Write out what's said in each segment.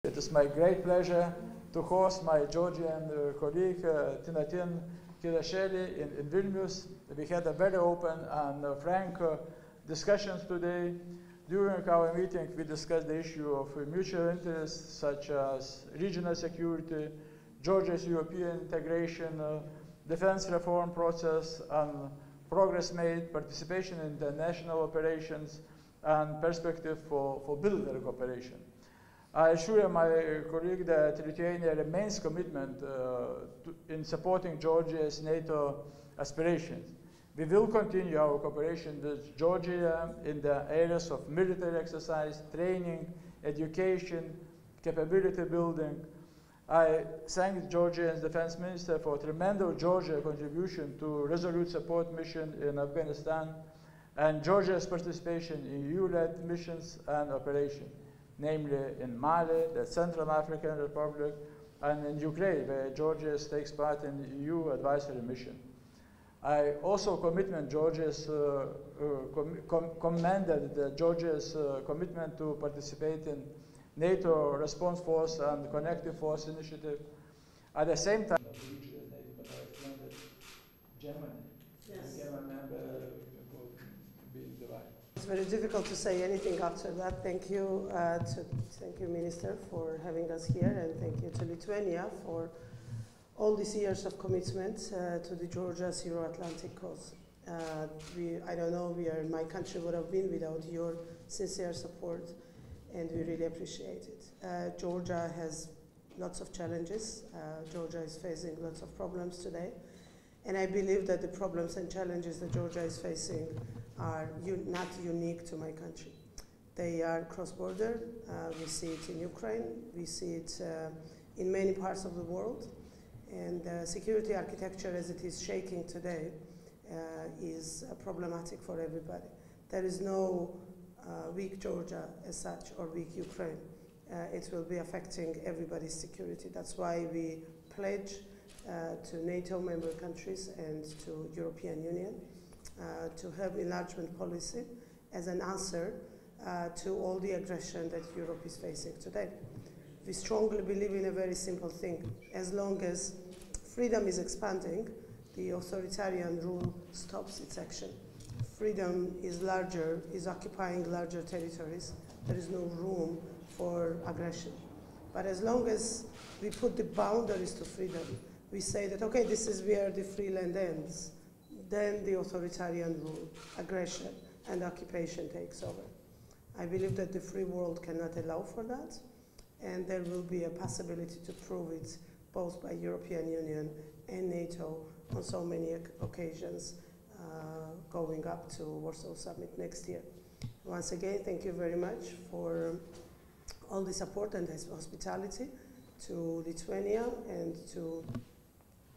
It is my great pleasure to host my Georgian colleague Tinatin Kirasheli in Vilnius. We had a very open and frank discussions today. During our meeting, we discussed the issue of mutual interests such as regional security, Georgia's European integration, defense reform process, and progress made, participation in international operations, and perspective for bilateral cooperation. I assure my colleague that Lithuania remains committed in supporting Georgia's NATO aspirations. We will continue our cooperation with Georgia in the areas of military exercise, training, education, capability building. I thank Georgia's defense minister for tremendous Georgia contribution to resolute support mission in Afghanistan and Georgia's participation in EU-led missions and operations, namely in Mali, the Central African Republic, and in Ukraine, where Georgia takes part in the EU advisory mission. I also commended Georgia's commitment to participate in NATO Response Force and Connective Force Initiative. At the same time, Germany, yes. It's very difficult to say anything after that. Thank you, thank you, Minister, for having us here, and thank you to Lithuania for all these years of commitment to the Georgia's Euro-Atlantic cause. I don't know where my country would have been without your sincere support, and we really appreciate it. Georgia has lots of challenges. Georgia is facing lots of problems today, and I believe that the problems and challenges that Georgia is facing are not unique to my country. They are cross-border. We see it in Ukraine. We see it in many parts of the world. And the security architecture as it is shaking today is problematic for everybody. There is no weak Georgia as such or weak Ukraine. It will be affecting everybody's security. That's why we pledge to NATO member countries and to European Union to have enlargement policy as an answer to all the aggression that Europe is facing today. We strongly believe in a very simple thing. As long as freedom is expanding, the authoritarian rule stops its action. Freedom is larger, is occupying larger territories. There is no room for aggression. But as long as we put the boundaries to freedom, we say that, okay, this is where the free land ends, then the authoritarian rule, aggression, and occupation takes over. I believe that the free world cannot allow for that, and there will be a possibility to prove it both by European Union and NATO on so many occasions going up to Warsaw Summit next year. Once again, thank you very much for all the support and hospitality to Lithuania and to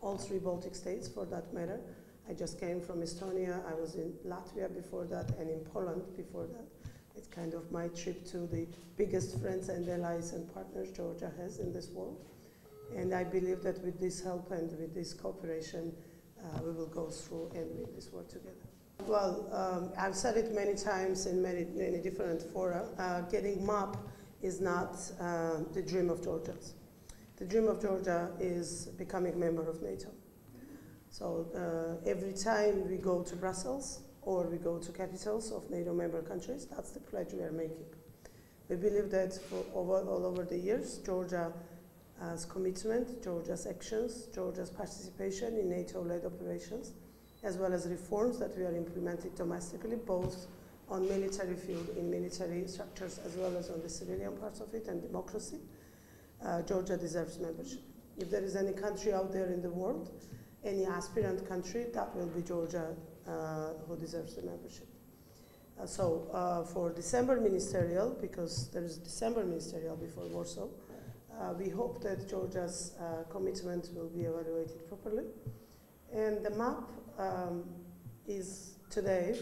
all three Baltic states for that matter. I just came from Estonia, I was in Latvia before that, and in Poland before that. It's kind of my trip to the biggest friends and allies and partners Georgia has in this world. And I believe that with this help and with this cooperation, we will go through and win this war together. Well, I've said it many times in many different fora. Getting MAP is not the dream of Georgians. The dream of Georgia is becoming a member of NATO. So every time we go to Brussels or we go to capitals of NATO member countries, that's the pledge we are making. We believe that for all over the years, Georgia's commitment, Georgia's actions, Georgia's participation in NATO-led operations, as well as reforms that we are implementing domestically, both on military field, in military structures, as well as on the civilian parts of it and democracy, Georgia deserves membership. If there is any country out there in the world, any aspirant country, that will be Georgia who deserves the membership. For December ministerial, because there is December ministerial before Warsaw, we hope that Georgia's commitment will be evaluated properly. And the MAP is today,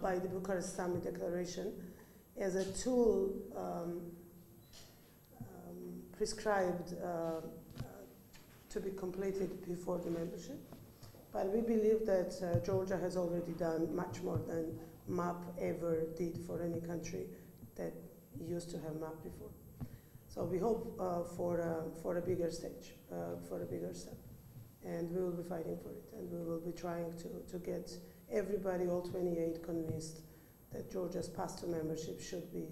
by the Bucharest Summit Declaration, as a tool prescribed to be completed before the membership. But we believe that Georgia has already done much more than MAP ever did for any country that used to have MAP before. So we hope for a bigger stage, for a bigger step. And we will be fighting for it. And we will be trying to get everybody, all 28, convinced that Georgia's path to membership should be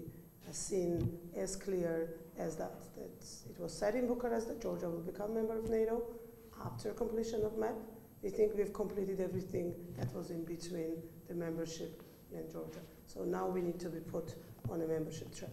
seen as clear as that. That it was said in Bucharest that Georgia will become a member of NATO after completion of MAP. We think we've completed everything that was in between the membership and Georgia. So now we need to be put on a membership track.